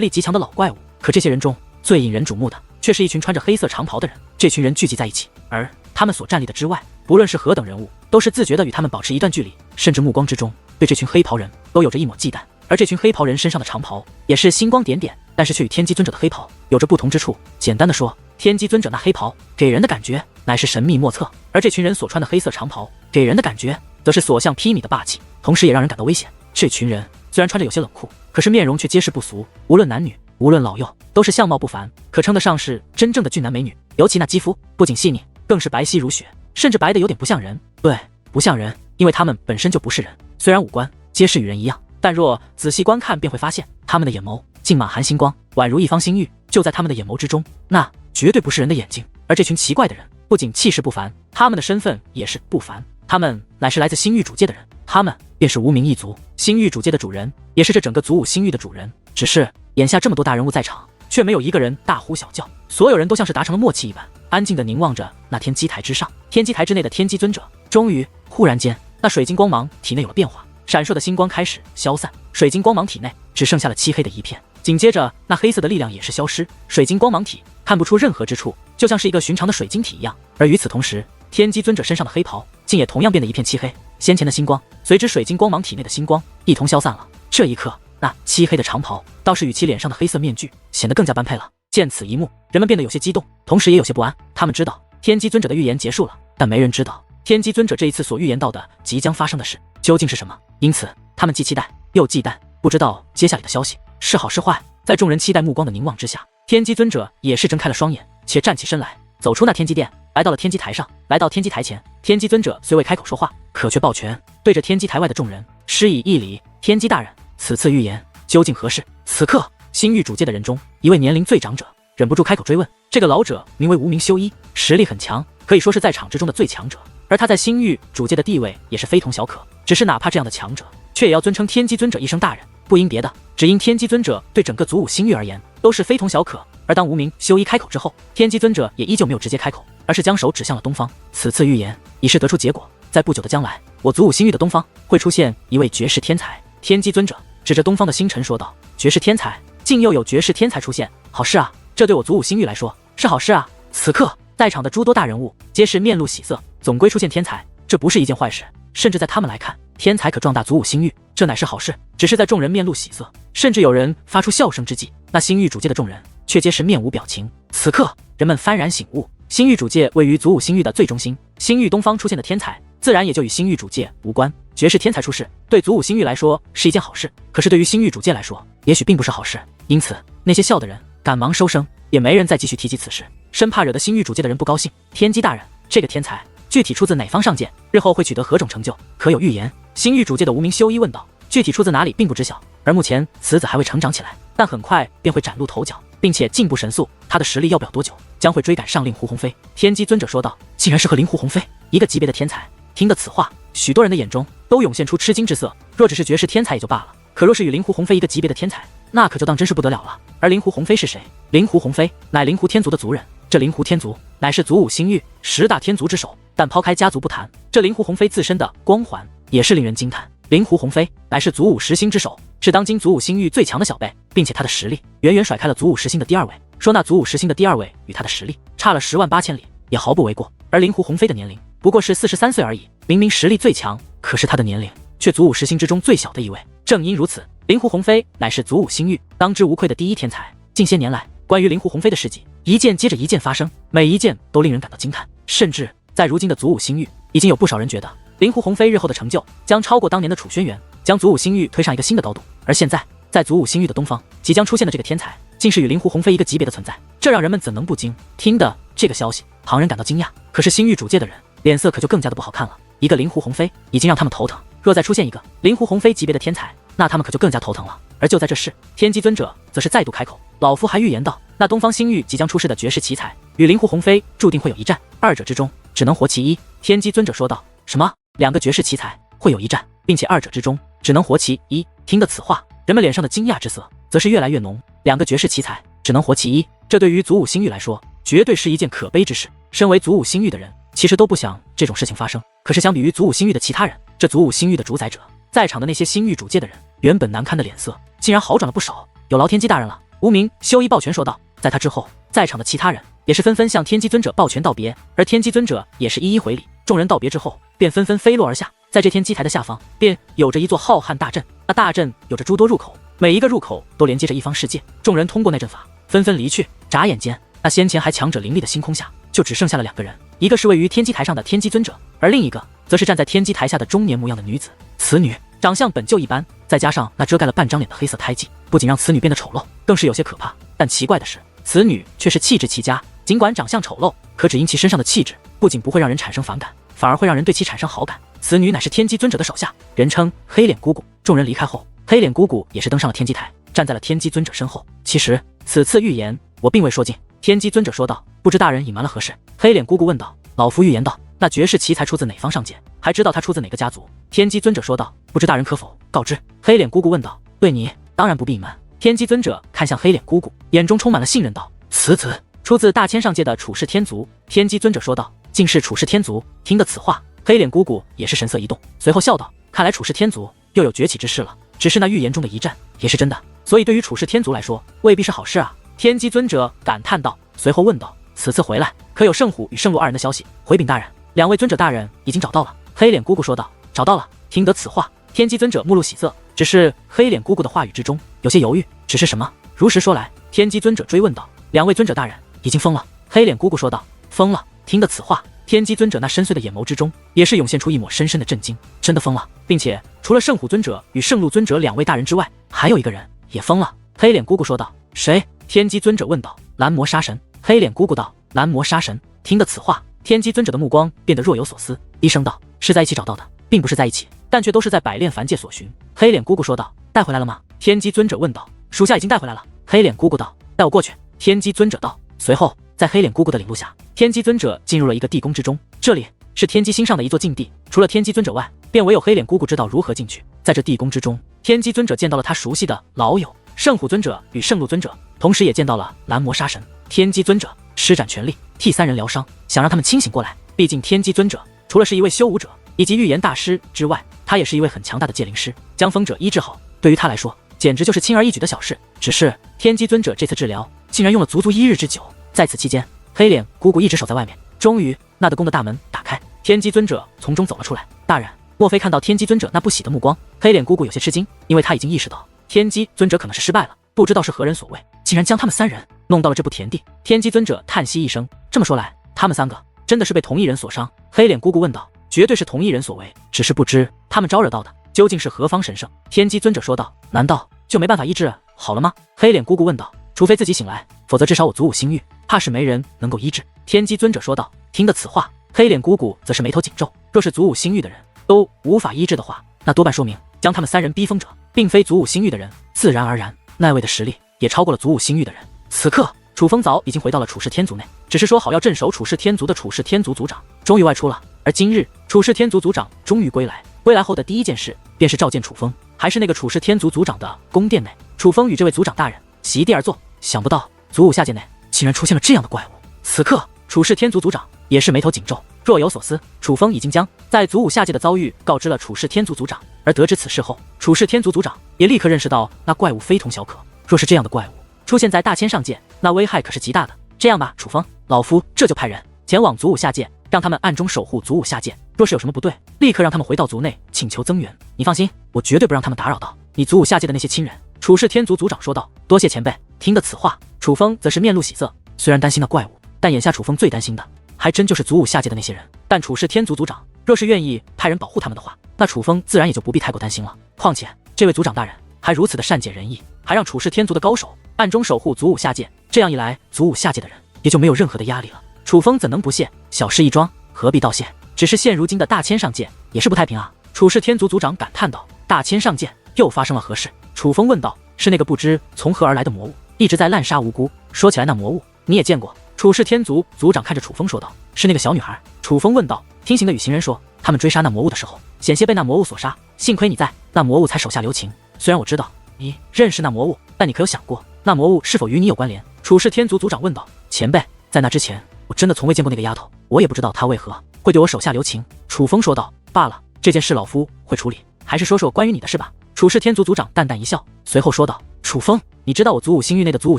力极强的老怪物。可这些人中最引人瞩目的，却是一群穿着黑色长袍的人。这群人聚集在一起，而他们所站立的之外，不论是何等人物，都是自觉地与他们保持一段距离，甚至目光之中对这群黑袍人都有着一抹忌惮。而这群黑袍人身上的长袍也是星光点点，但是却与天机尊者的黑袍有着不同之处。简单的说，天机尊者那黑袍给人的感觉乃是神秘莫测，而这群人所穿的黑色长袍给人的感觉则是所向披靡的霸气，同时也让人感到危险。这群人虽然穿着有些冷酷，可是面容却皆是不俗，无论男女，无论老幼，都是相貌不凡，可称得上是真正的俊男美女。尤其那肌肤不仅细腻，更是白皙如雪，甚至白得有点不像人。对，不像人，因为他们本身就不是人。虽然五官皆是与人一样，但若仔细观看，便会发现他们的眼眸竟满含星光，宛如一方星域，就在他们的眼眸之中，那绝对不是人的眼睛。而这群奇怪的人不仅气势不凡，他们的身份也是不凡，他们乃是来自星域主界的人，他们便是无名一族，星域主界的主人，也是这整个祖武星域的主人。只是眼下这么多大人物在场，却没有一个人大呼小叫，所有人都像是达成了默契一般，安静地凝望着那天机台之上。天机台之内的天机尊者，终于忽然间，那水晶光芒体内有了变化，闪烁的星光开始消散，水晶光芒体内只剩下了漆黑的一片。紧接着，那黑色的力量也是消失，水晶光芒体看不出任何之处，就像是一个寻常的水晶体一样。而与此同时，天机尊者身上的黑袍竟也同样变得一片漆黑，先前的星光随之水晶光芒体内的星光一同消散了。这一刻，那漆黑的长袍倒是与其脸上的黑色面具显得更加般配了。见此一幕，人们变得有些激动，同时也有些不安。他们知道天机尊者的预言结束了，但没人知道天机尊者这一次所预言到的即将发生的事究竟是什么。因此，他们既期待又忌惮，不知道接下来的消息是好是坏。在众人期待目光的凝望之下，天机尊者也是睁开了双眼，且站起身来，走出那天机殿，来到了天机台上。来到天机台前，天机尊者虽未开口说话，可却抱拳对着天机台外的众人施以一礼：“天机大人，此次预言究竟何事？”此刻，星域主界的人中，一位年龄最长者忍不住开口追问。这个老者名为无名修一，实力很强，可以说是在场之中的最强者，而他在星域主界的地位也是非同小可。只是哪怕这样的强者，却也要尊称天机尊者一声大人，不因别的，只因天机尊者对整个祖武星域而言都是非同小可。而当无名修一开口之后，天机尊者也依旧没有直接开口，而是将手指向了东方。此次预言已是得出结果，在不久的将来，我祖武星域的东方会出现一位绝世天才。天机尊者指着东方的星辰说道：“绝世天才，竟又有绝世天才出现，好事啊！这对我祖武星域来说是好事啊！”此刻，在场的诸多大人物皆是面露喜色，总归出现天才，这不是一件坏事，甚至在他们来看，天才可壮大祖武星域，这乃是好事。只是在众人面露喜色，甚至有人发出笑声之际，那星域主界的众人却皆是面无表情。此刻，人们幡然醒悟，星域主界位于祖武星域的最中心，星域东方出现的天才，自然也就与星域主界无关。绝世天才出世，对祖武星域来说是一件好事，可是对于星域主界来说，也许并不是好事。因此，那些笑的人赶忙收声，也没人再继续提及此事，生怕惹得星域主界的人不高兴。天机大人，这个天才具体出自哪方上界？日后会取得何种成就？可有预言？星域主界的无名修一问道。具体出自哪里并不知晓，而目前此子还未成长起来，但很快便会崭露头角，并且进步神速。他的实力要不了多久，将会追赶上令狐鸿飞。天机尊者说道。竟然是和令狐鸿飞一个级别的天才。听得此话，许多人的眼中都涌现出吃惊之色。若只是绝世天才也就罢了，可若是与令狐鸿飞一个级别的天才，那可就当真是不得了了。而令狐鸿飞是谁？令狐鸿飞乃令狐天族的族人，这令狐天族乃是祖武星域10大天族之首。但抛开家族不谈，这令狐鸿飞自身的光环也是令人惊叹。令狐鸿飞乃是祖武10星之首，是当今祖武星域最强的小辈，并且他的实力远远甩开了祖武10星的第2位。说那祖武10星的第2位与他的实力差了10万8千里，也毫不为过。而令狐鸿飞的年龄不过是43岁而已，明明实力最强，可是他的年龄却祖武10星之中最小的一位。正因如此，令狐鸿飞乃是祖武星域当之无愧的第一天才。近些年来，关于令狐鸿飞的事迹一件接着一件发生，每一件都令人感到惊叹。甚至在如今的祖武星域，已经有不少人觉得令狐鸿飞日后的成就将超过当年的楚轩辕，将祖武星域推上一个新的高度。而现在，在祖武星域的东方即将出现的这个天才，竟是与令狐鸿飞一个级别的存在，这让人们怎能不惊？听的这个消息，旁人感到惊讶，可是星域主界的人脸色可就更加的不好看了。一个令狐鸿飞已经让他们头疼，若再出现一个令狐鸿飞级别的天才，那他们可就更加头疼了。而就在这时，天机尊者则是再度开口，老夫还预言道，那东方星域即将出世的绝世奇才与令狐鸿飞注定会有一战，二者之中只能活其一。天机尊者说道。什么？2个绝世奇才会有一战，并且二者之中只能活其一？听得此话，人们脸上的惊讶之色则是越来越浓。2个绝世奇才只能活其一，这对于祖武星域来说绝对是一件可悲之事。身为祖武星域的人，其实都不想这种事情发生，可是相比于祖武星域的其他人，这祖武星域的主宰者，在场的那些星域主界的人原本难堪的脸色竟然好转了不少。有劳天机大人了，无名修一抱拳说道。在他之后，在场的其他人也是纷纷向天机尊者抱拳道别，而天机尊者也是一一回礼。众人道别之后，便纷纷飞落而下。在这天机台的下方，便有着一座浩瀚大阵，那大阵有着诸多入口，每一个入口都连接着一方世界。众人通过那阵法，纷纷离去。眨眼间，那先前还强者林立的星空下，就只剩下了2个人，一个是位于天机台上的天机尊者，而另一个则是站在天机台下的中年模样的女子。此女长相本就一般，再加上那遮盖了半张脸的黑色胎记，不仅让此女变得丑陋，更是有些可怕。但奇怪的是，此女却是气质齐佳，尽管长相丑陋，可只因其身上的气质，不仅不会让人产生反感，反而会让人对其产生好感。此女乃是天机尊者的手下，人称黑脸姑姑。众人离开后，黑脸姑姑也是登上了天机台，站在了天机尊者身后。其实此次预言我并未说尽。天机尊者说道：“不知大人隐瞒了何事？”黑脸姑姑问道。老夫预言道：“那绝世奇才出自哪方上界？还知道他出自哪个家族？”天机尊者说道：“不知大人可否告知？”黑脸姑姑问道：“对你当然不必隐瞒。”天机尊者看向黑脸姑姑，眼中充满了信任道：“此子出自大千上界的处世天族。”天机尊者说道：“竟是处世天族？”听得此话，黑脸姑姑也是神色一动，随后笑道：“看来处世天族又有崛起之势了。只是那预言中的一战也是真的，所以对于处世天族来说，未必是好事啊。”天机尊者感叹道，随后问道：“此次回来，可有圣虎与圣鹿2人的消息？”回禀大人，2位尊者大人已经找到了。黑脸姑姑说道。找到了。听得此话，天机尊者目露喜色，只是黑脸姑姑的话语之中有些犹豫，只是什么？如实说来。天机尊者追问道。2位尊者大人已经疯了。黑脸姑姑说道。疯了。听得此话，天机尊者那深邃的眼眸之中也是涌现出一抹深深的震惊。真的疯了，并且除了圣虎尊者与圣鹿尊者2位大人之外，还有一个人也疯了。黑脸姑姑说道。谁？天机尊者问道。蓝魔杀神。黑脸姑姑道。蓝魔杀神。听得此话，天机尊者的目光变得若有所思，低声道：“是在一起找到的，并不是在一起，但却都是在百炼凡界所寻。”黑脸姑姑说道。带回来了吗？天机尊者问道。属下已经带回来了。黑脸姑姑道。带我过去。天机尊者道。随后在黑脸姑姑的领路下，天机尊者进入了一个地宫之中，这里是天机星上的一座禁地，除了天机尊者外，便唯有黑脸姑姑知道如何进去。在这地宫之中，天机尊者见到了他熟悉的老友圣虎尊者与圣鹿尊者，同时也见到了蓝魔杀神。天机尊者施展全力替3人疗伤，想让他们清醒过来。毕竟天机尊者除了是一位修武者以及预言大师之外，他也是一位很强大的界灵师，将疯者医治好，对于他来说简直就是轻而易举的小事。只是天机尊者这次治疗竟然用了足足1日之久。在此期间，黑脸姑姑一直守在外面。终于那的宫的大门打开，天机尊者从中走了出来。大人，莫非看到天机尊者那不喜的目光？黑脸姑姑有些吃惊，因为他已经意识到天机尊者可能是失败了，不知道是何人所为，竟然将他们3人弄到了这步田地。天机尊者叹息一声，这么说来，他们3个真的是被同一人所伤？黑脸姑姑问道。绝对是同一人所为，只是不知他们招惹到的究竟是何方神圣。天机尊者说道。难道就没办法医治好了吗？黑脸姑姑问道。除非自己醒来，否则至少我祖武星域怕是没人能够医治。天机尊者说道。听得此话，黑脸姑姑则是眉头紧皱，若是祖武星域的人都无法医治的话，那多半说明将他们3人逼疯者并非祖武星域的人，自然而然那位的实力也超过了祖武星域的人。此刻楚风早已经回到了处世天族内，只是说好要镇守处世天族的处世天族族长终于外出了。而今日处世天族族长终于归来，归来后的第一件事便是召见楚风，还是那个处世天族族长的宫殿内。楚风与这位族长大人席地而坐，想不到祖武下界内竟然出现了这样的怪物。此刻处世天族族长也是眉头紧皱，若有所思。楚风已经将在祖武下界的遭遇告知了处世天族族长，而得知此事后，处世天族族长也立刻认识到那怪物非同小可。若是这样的怪物出现在大千上界，那危害可是极大的。这样吧，楚风，老夫这就派人前往祖武下界，让他们暗中守护祖武下界，若是有什么不对，立刻让他们回到族内请求增援。你放心，我绝对不让他们打扰到你祖武下界的那些亲人。处世天族族长说道。多谢前辈。听得此话，楚风则是面露喜色，虽然担心那怪物，但眼下楚风最担心的还真就是祖武下界的那些人。但处世天族族长若是愿意派人保护他们的话，那楚风自然也就不必太过担心了。况且这位族长大人还如此的善解人意，还让处世天族的高手暗中守护祖武下界，这样一来，祖武下界的人也就没有任何的压力了。楚风怎能不谢？小事一桩，何必道谢？只是现如今的大千上界也是不太平啊。处世天族族长感叹道。大千上界又发生了何事？楚风问道。是那个不知从何而来的魔物，一直在滥杀无辜。说起来那魔物你也见过？处世天族族长看着楚风说道。是那个小女孩。楚风问道。听行的与行人说，他们追杀那魔物的时候，险些被那魔物所杀，幸亏你在，那魔物才手下留情。虽然我知道你认识那魔物，但你可有想过那魔物是否与你有关联？处世天族族长问道。前辈，在那之前我真的从未见过那个丫头，我也不知道她为何会对我手下留情。楚风说道。罢了，这件事老夫会处理，还是说说关于你的事吧。处世天族族长淡淡一笑，随后说道。楚风，你知道我祖武星域内的祖武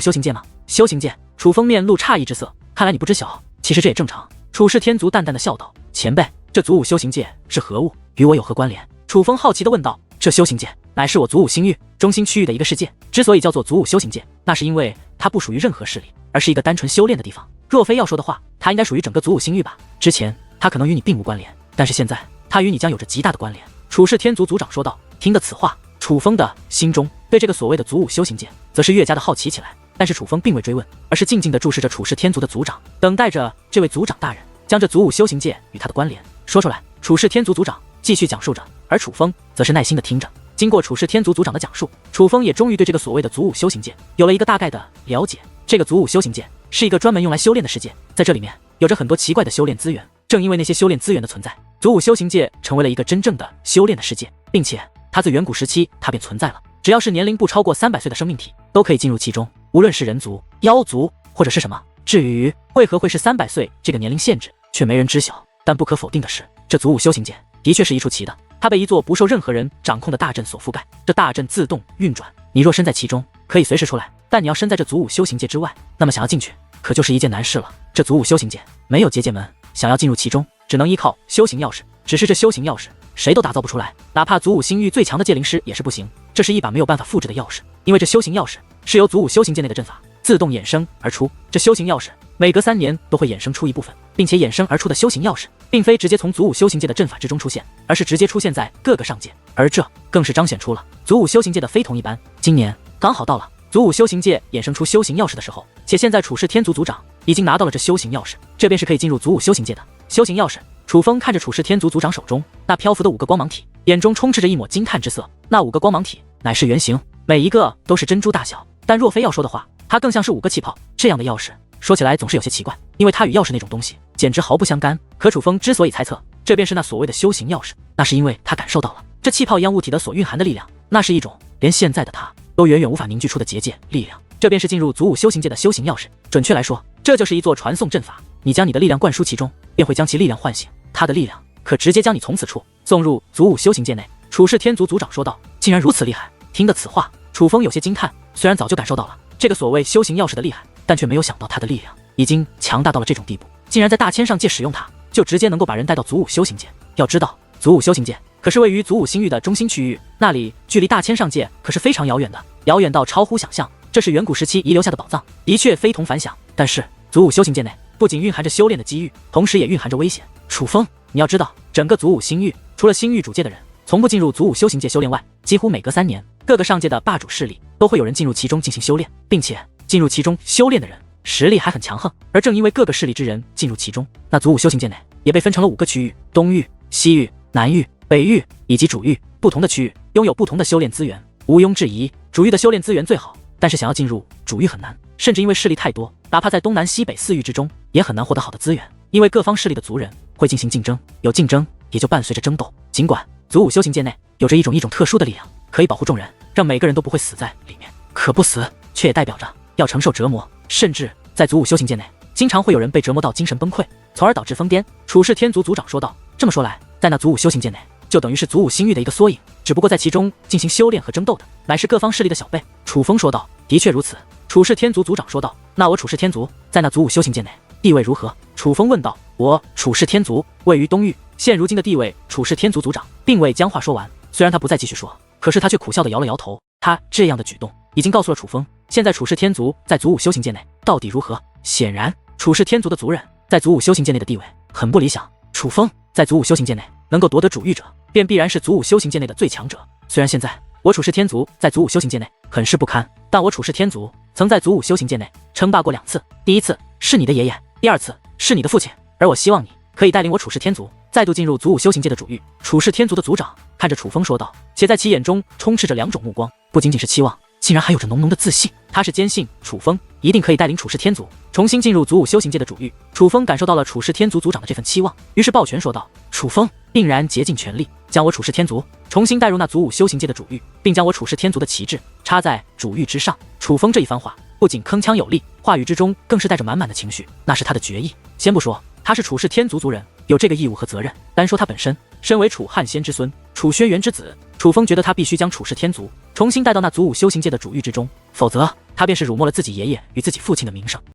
修行界吗？修行界？楚风面露诧异之色，看来你不知晓，其实这也正常。处世天族淡淡的笑道。前辈，这祖武修行界是何物？与我有何关联？楚风好奇地问道。这修行界乃是我祖武星域中心区域的一个世界。之所以叫做祖武修行界，那是因为它不属于任何势力，而是一个单纯修炼的地方。若非要说的话，它应该属于整个祖武星域吧。之前它可能与你并无关联，但是现在它与你将有着极大的关联。处世天族族长说道。听得此话，楚风的心中对这个所谓的祖武修行界则是越加的好奇起来。但是楚风并未追问，而是静静地注视着处世天族的族长，等待着这位族长大人将这祖武修行界与他的关联说出来。处世天族族长继续讲述着，而楚风则是耐心地听着。经过处世天族族长的讲述，楚风也终于对这个所谓的祖武修行界有了一个大概的了解。这个祖武修行界是一个专门用来修炼的世界，在这里面有着很多奇怪的修炼资源。正因为那些修炼资源的存在，祖武修行界成为了一个真正的修炼的世界，并且它自远古时期它便存在了。只要是年龄不超过300岁的生命体，都可以进入其中，无论是人族、妖族或者是什么。至于为何会是300岁这个年龄限制，却没人知晓。但不可否定的是，这祖武修行界的确是一处奇的，它被一座不受任何人掌控的大阵所覆盖，这大阵自动运转，你若身在其中，可以随时出来，但你要身在这祖武修行界之外，那么想要进去可就是一件难事了。这祖武修行界没有结界门，想要进入其中，只能依靠修行钥匙。只是这修行钥匙谁都打造不出来，哪怕祖武星域最强的界灵师也是不行。这是一把没有办法复制的钥匙，因为这修行钥匙是由祖武修行界内的阵法自动衍生而出。这修行钥匙每隔3年都会衍生出一部分，并且衍生而出的修行钥匙并非直接从祖武修行界的阵法之中出现，而是直接出现在各个上界，而这更是彰显出了祖武修行界的非同一般。今年刚好到了祖武修行界衍生出修行钥匙的时候，且现在处世天族族长已经拿到了这修行钥匙，这便是可以进入祖武修行界的修行钥匙。楚风看着处世天族族长手中那漂浮的5个光芒体，眼中充斥着一抹惊叹之色。那5个光芒体乃是圆形，每一个都是珍珠大小，但若非要说的话，它更像是5个气泡。这样的钥匙说起来总是有些奇怪，因为它与钥匙那种东西简直毫不相干。可楚风之所以猜测这便是那所谓的修行钥匙，那是因为他感受到了这气泡一样物体的所蕴含的力量，那是一种连现在的他都远远无法凝聚出的结界力量。这便是进入祖武修行界的修行钥匙。准确来说，这就是一座传送阵法，你将你的力量灌输其中，便会将其力量唤醒，它的力量可直接将你从此处送入祖武修行界内。处世天族族长说道。竟然如此厉害！听得此话，楚风有些惊叹。虽然早就感受到了这个所谓修行钥匙的厉害，但却没有想到它的力量已经强大到了这种地步，竟然在大千上界使用它，就直接能够把人带到祖武修行界。要知道，祖武修行界可是位于祖武星域的中心区域，那里距离大千上界可是非常遥远的，遥远到超乎想象。这是远古时期遗留下的宝藏，的确非同凡响。但是祖武修行界内不仅蕴含着修炼的机遇，同时也蕴含着危险。楚风，你要知道，整个祖武星域除了星域主界的人从不进入祖武修行界修炼外，几乎每隔3年，各个上界的霸主势力都会有人进入其中进行修炼，并且进入其中修炼的人实力还很强横。而正因为各个势力之人进入其中，那祖武修行界内也被分成了5个区域：东域、西域、南域、北域以及主域。不同的区域拥有不同的修炼资源，毋庸置疑，主域的修炼资源最好，但是想要进入主域很难，甚至因为势力太多，哪怕在东南西北4域之中也很难获得好的资源，因为各方势力的族人会进行竞争，有竞争也就伴随着争斗。尽管祖武修行界内有着一种特殊的力量，可以保护众人，让每个人都不会死在里面，可不死却也代表着要承受折磨，甚至在祖武修行界内经常会有人被折磨到精神崩溃，从而导致疯癫。处世天族族长说道。这么说来，在那祖武修行界内就等于是祖武星域的一个缩影，只不过在其中进行修炼和争斗的乃是各方势力的小辈。楚风说道。的确如此。处世天族族长说道。那我处世天族在那祖武修行界内地位如何？楚风问道。我处世天族位于东域，现如今的地位。处世天族族长并未将话说完，虽然他不再继续说，可是他却苦笑地摇了摇头。他这样的举动已经告诉了楚风，现在处世天族在祖武修行界内到底如何。显然处世天族的族人在祖武修行界内的地位很不理想。楚风在祖武修行界内能够夺得主域者，便必然是祖武修行界内的最强者。虽然现在我处世天族在祖武修行界内很是不堪，但我处世天族曾在祖武修行界内称霸过2次，第一次是你的爷爷，第2次是你的父亲，而我希望你可以带领我处世天族再度进入祖武修行界的主域。处世天族的族长看着楚风说道，且在其眼中充斥着2种目光，不仅仅是期望，竟然还有着浓浓的自信。他是坚信楚风一定可以带领处世天族重新进入祖武修行界的主域。楚风感受到了处世天族族长的这份期望，于是抱拳说道。楚风定然竭尽全力将我处世天族重新带入那祖武修行界的主域，并将我处世天族的旗帜插在主域之上。楚风这一番话不仅铿锵有力，话语之中更是带着满满的情绪，那是他的决意。先不说他是处世天族族人，有这个义务和责任，单说他本身身为楚汉仙之孙，楚轩辕之子，楚风觉得他必须将处世天族重新带到那祖武修行界的主域之中，否则他便是辱没了自己爷爷与自己父亲的名声。